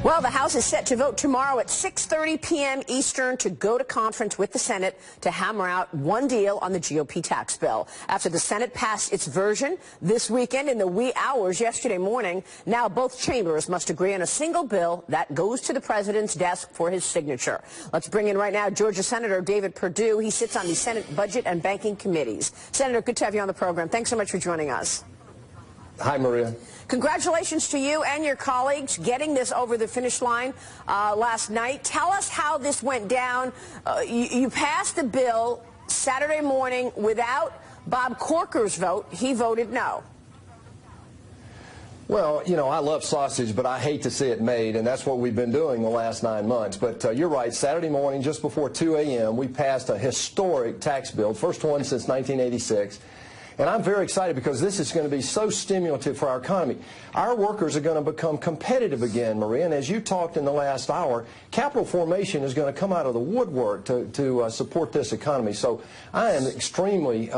Well, the House is set to vote tomorrow at 6:30 p.m. Eastern to go to conference with the Senate to hammer out one deal on the GOP tax bill. After the Senate passed its version this weekend in the wee hours yesterday morning, now both chambers must agree on a single bill that goes to the president's desk for his signature. Let's bring in right now Georgia Senator David Perdue. He sits on the Senate Budget and Banking Committees. Senator, good to have you on the program. Thanks so much for joining us. Hi, Maria. Congratulations to you and your colleagues getting this over the finish line last night. Tell us how this went down. You passed the bill Saturday morning without Bob Corker's vote. He voted no. Well, you know, I love sausage, but I hate to see it made, and that's what we've been doing the last 9 months. But you're right, Saturday morning, just before 2 a.m., we passed a historic tax bill, first one since 1986. And I'm very excited because this is going to be so stimulative for our economy. Our workers are going to become competitive again, Maria. And as you talked in the last hour, capital formation is going to come out of the woodwork to support this economy. So I am extremely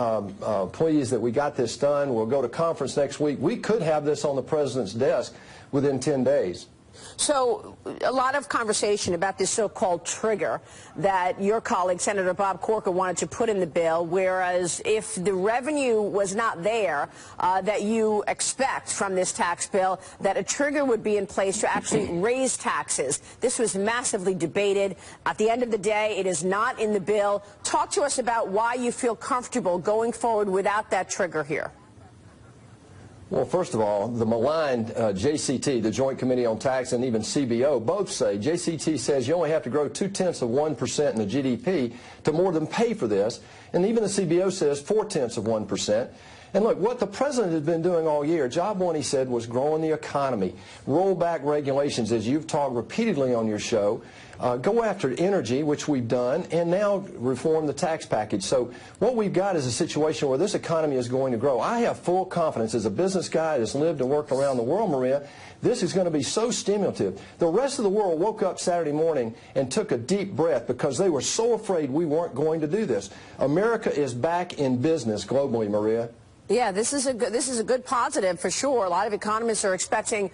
pleased that we got this done. We'll go to conference next week. We could have this on the president's desk within 10 days. So a lot of conversation about this so-called trigger that your colleague, Senator Bob Corker, wanted to put in the bill, whereas if the revenue was not there that you expect from this tax bill, that a trigger would be in place to actually raise taxes. This was massively debated. At the end of the day, it is not in the bill. Talk to us about why you feel comfortable going forward without that trigger here. Well, first of all, the maligned JCT, the Joint Committee on Tax, and even CBO both say, JCT says you only have to grow 0.2% in the GDP to more than pay for this, and even the CBO says 0.4%. And look, what the president has been doing all year, job one, he said, was growing the economy, roll back regulations, as you've talked repeatedly on your show, go after energy, which we've done, and now reform the tax package. So what we've got is a situation where this economy is going to grow. I have full confidence as a business guy that's lived and worked around the world, Maria, this is going to be so stimulative. The rest of the world woke up Saturday morning and took a deep breath because they were so afraid we weren't going to do this. America is back in business globally, Maria. Yeah, this is a good positive for sure. A lot of economists are expecting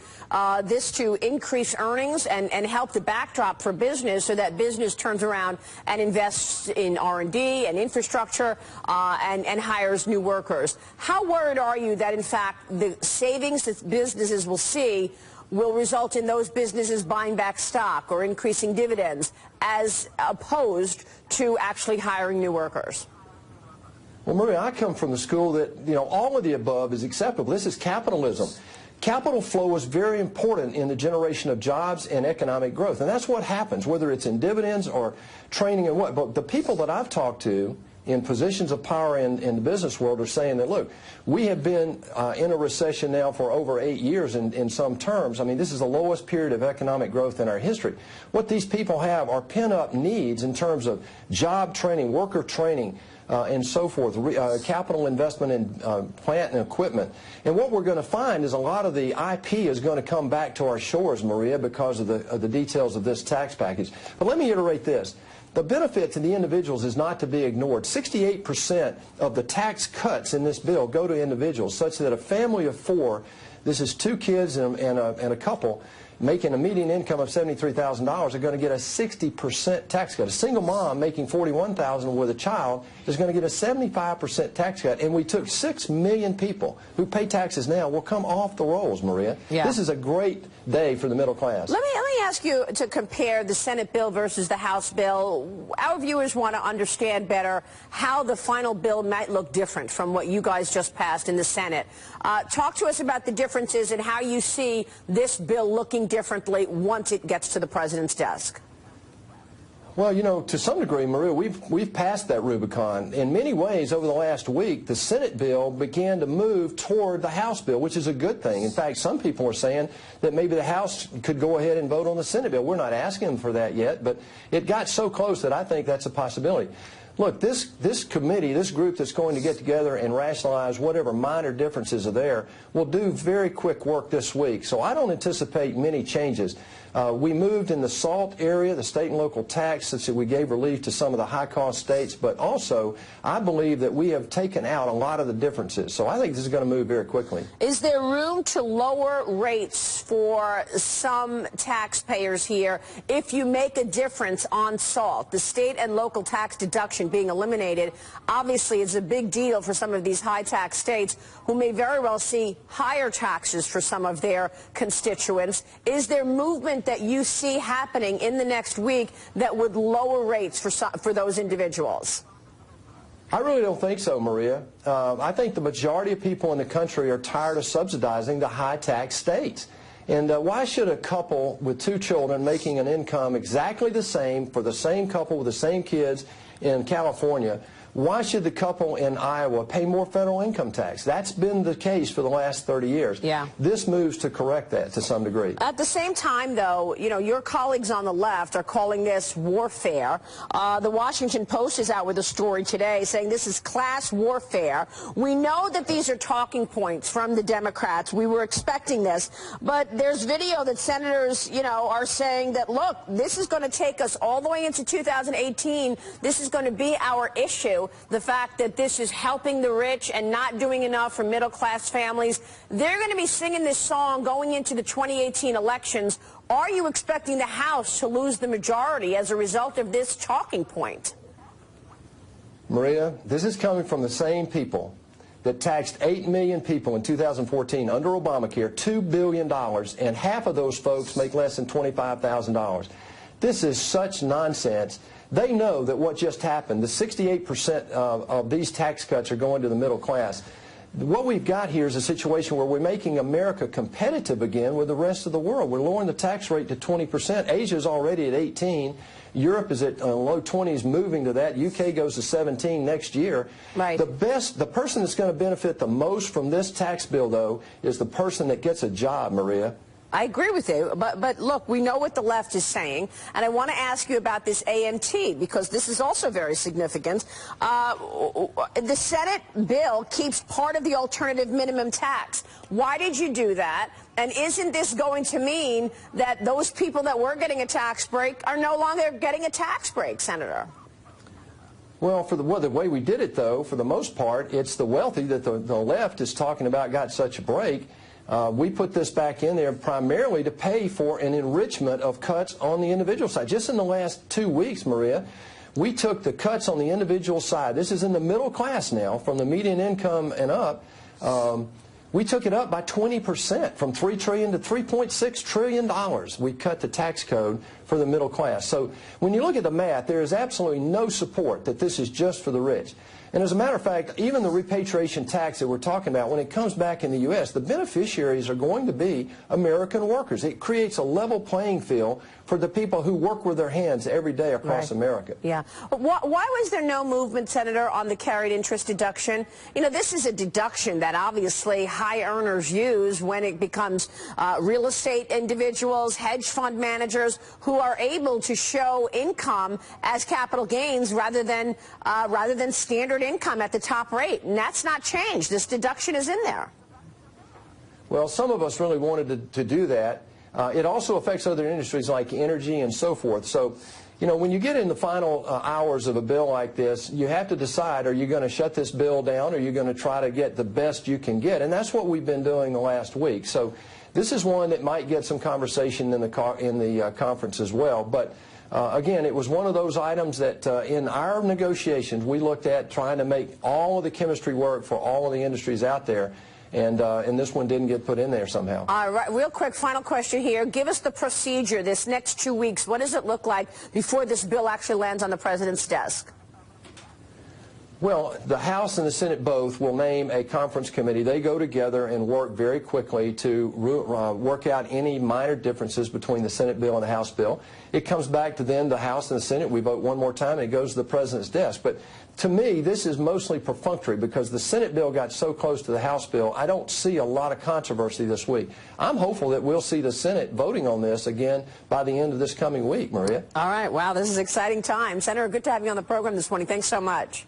this to increase earnings and help the backdrop for business so that business turns around and invests in R&D and infrastructure and hires new workers. How worried are you that, in fact, the savings that businesses will see will result in those businesses buying back stock or increasing dividends as opposed to actually hiring new workers? Well, Maria, I come from the school that, you know, all of the above is acceptable. This is capitalism. Capital flow is very important in the generation of jobs and economic growth. And that's what happens, whether it's in dividends or training and what. But the people that I've talked to in positions of power in the business world are saying that, look, we have been in a recession now for over 8 years in some terms. I mean, this is the lowest period of economic growth in our history. What these people have are pent-up needs in terms of job training, worker training, and so forth, capital investment in plant and equipment. And what we're going to find is a lot of the IP is going to come back to our shores, Maria, because of the details of this tax package. But let me iterate this. The benefit to the individuals is not to be ignored. 68% of the tax cuts in this bill go to individuals, such that a family of 4, this is 2 kids and a couple, making a median income of $73,000 are going to get a 60% tax cut. A single mom making $41,000 with a child is going to get a 75% tax cut. And we took 6 million people who pay taxes now will come off the rolls, Maria. Yeah. This is a great day for the middle class. Let me ask you to compare the Senate bill versus the House bill. Our viewers want to understand better how the final bill might look different from what you guys just passed in the Senate. Talk to us about the differences and how you see this bill looking differently once it gets to the president's desk. Well, you know, to some degree, Maria, we've passed that Rubicon. In many ways, over the last week, the Senate bill began to move toward the House bill, which is a good thing. In fact, some people are saying that maybe the House could go ahead and vote on the Senate bill. We're not asking them for that yet, but it got so close that I think that's a possibility. look, this committee, this group that's going to get together and rationalize whatever minor differences are there, will do very quick work this week. So I don't anticipate many changes. We moved in the SALT area, the state and local tax, such that we gave relief to some of the high-cost states, but also I believe that we have taken out a lot of the differences. So I think this is going to move very quickly. Is there room to lower rates for some taxpayers here if you make a difference on SALT? The state and local tax deduction being eliminated obviously is a big deal for some of these high-tax states who may very well see higher taxes for some of their constituents. Is there movement that you see happening in the next week that would lower rates for those individuals? I really don't think so, Maria. I think the majority of people in the country are tired of subsidizing the high-tax states. And why should a couple with 2 children making an income exactly the same for the same couple with the same kids in California, why should the couple in Iowa pay more federal income tax? That's been the case for the last 30 years. Yeah. This moves to correct that to some degree. At the same time, though, you know, your colleagues on the left are calling this warfare. The Washington Post is out with a story today saying this is class warfare. We know that these are talking points from the Democrats. We were expecting this. But there's video that senators, you know, are saying that, look, this is going to take us all the way into 2018. This is going to be our issue. The fact that this is helping the rich and not doing enough for middle-class families. They're going to be singing this song going into the 2018 elections. Are you expecting the House to lose the majority as a result of this talking point? Maria, this is coming from the same people that taxed 8 million people in 2014 under Obamacare, $2 billion, and half of those folks make less than $25,000. This is such nonsense. They know that what just happened, the 68% of these tax cuts are going to the middle class. What we've got here is a situation where we're making America competitive again with the rest of the world. We're lowering the tax rate to 20%. Asia is already at 18. Europe is at low 20s, moving to that. UK goes to 17 next year. Right. The person that's going to benefit the most from this tax bill, though, is the person that gets a job, Maria. I agree with you, but look, we know what the left is saying, and I want to ask you about this AMT, because this is also very significant. The Senate bill keeps part of the alternative minimum tax. Why did you do that? And isn't this going to mean that those people that were getting a tax break are no longer getting a tax break, Senator? Well, the way we did it, though, for the most part, it's the wealthy that the left is talking about got such a break. We put this back in there primarily to pay for an enrichment of cuts on the individual side. Just in the last 2 weeks, Maria, we took the cuts on the individual side. This is in the middle class now, from the median income and up. We took it up by 20%, from $3 trillion to $3.6 trillion. We cut the tax code for the middle class. So when you look at the math, there is absolutely no support that this is just for the rich. And as a matter of fact, even the repatriation tax that we're talking about, when it comes back in the U.S., the beneficiaries are going to be American workers. It creates a level playing field for the people who work with their hands every day across America. Yeah. Why was there no movement, Senator, on the carried interest deduction? You know, this is a deduction that obviously high earners use when it becomes real estate individuals, hedge fund managers who are able to show income as capital gains rather than standard income at the top rate. And that's not changed. This deduction is in there. Well, some of us really wanted to do that. It also affects other industries like energy and so forth. So, you know, when you get in the final hours of a bill like this, you have to decide, are you going to shut this bill down, or are you going to try to get the best you can get? And that's what we've been doing the last week. So this is one that might get some conversation in the conference as well. But again, it was one of those items that in our negotiations we looked at trying to make all of the chemistry work for all of the industries out there. And this one didn't get put in there somehow. All right, real quick, final question here. Give us the procedure this next 2 weeks. What does it look like before this bill actually lands on the president's desk? Well, the House and the Senate both will name a conference committee. They go together and work very quickly to work out any minor differences between the Senate bill and the House bill. It comes back to then the House and the Senate. We vote one more time, and it goes to the President's desk. But to me, this is mostly perfunctory because the Senate bill got so close to the House bill. I don't see a lot of controversy this week. I'm hopeful that we'll see the Senate voting on this again by the end of this coming week, Maria. All right. Wow, this is exciting time. Senator, good to have you on the program this morning. Thanks so much.